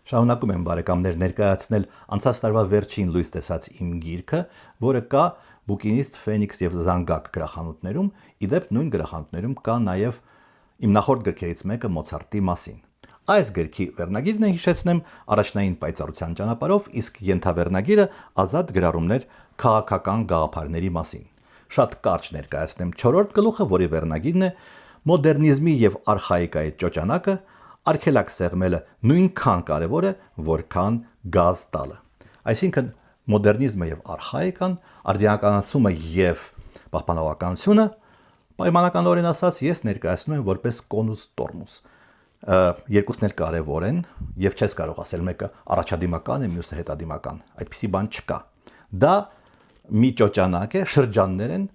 Շարունակում եմ բարեկամներ ներկայացնել անցած տարվա վերջին լույս տեսած իմ գիրքը, որը կա Բուկինիստ, Ֆենիքս եւ Զանգակ գրախանութներում, իդեպ նույն գրախանութներում կա նաեւ իմ նախորդ գրքերից մեկը Մոցարտի մասին։ Այս գրքի վերնագիրն է, հիշեցնեմ, առաջնային պայծառության ճանապարհով, իսկ ենթավերնագիրը ազատ գրառումներ քաղաքական գաղափարների մասին։ Շատ կարճ ներկայացնեմ 4-րդ գլուխը, որի վերնագիրն է Մոդեռնիզմի եւ արխայիկայի ճոճանակը, արգելակ սեղմելը նույնքան կարևոր է, որքան գազ տալը։ Այսինքն մոդեռնիզմը եւ արխայիկան, արդիականացումը եւ պահպանողականությունը, պայմանականորեն ասած, ես ներկայացնում եմ որպես կոնուս տորմուս։ Երկուսն էլ կարևոր են եւ չես կարող ասել մեկը առաջադիմական է, մյուսը հետադիմական։ Այդպիսի բան չկա։ Դա մի ճոճանակ է, շրջաններ են,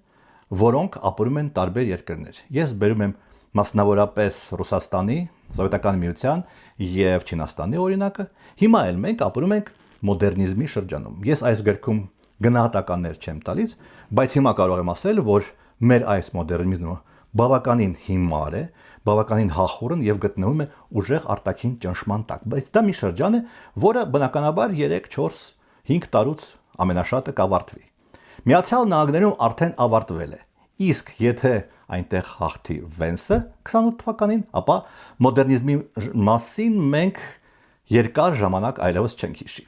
որոնք ապրում են տարբեր երկրներ։ Ես բերում եմ մասնավորապես Ռուսաստանի, Սովետական Միության եւ Չինաստանի օրինակը։ Հիմա էլ մենք ապրում ենք մոդեռնիզմի շրջանում։ Ես այս գրքում գնահատականներ չեմ տալիս, բայց հիմա կարող եմ ասել, որ մեր այս մոդեռնիզմը բավականին հիմար է, բավականին հախուռն եւ գտնվում է ուժեղ արտաքին ճնշման տակ։ Բայց դա մի շրջան է, որը բնականաբար 3, 4, 5 տարուց ամենաշատը կավարտվի։ Միացյալ Նահանգներում արդեն ավարտվել է։ Իսկ եթե այնտեղ հաղթի Վենսը 28 թվականին, ապա մոդեռնիզմի մասին մենք երկար ժամանակ այլևս չենք հիշի։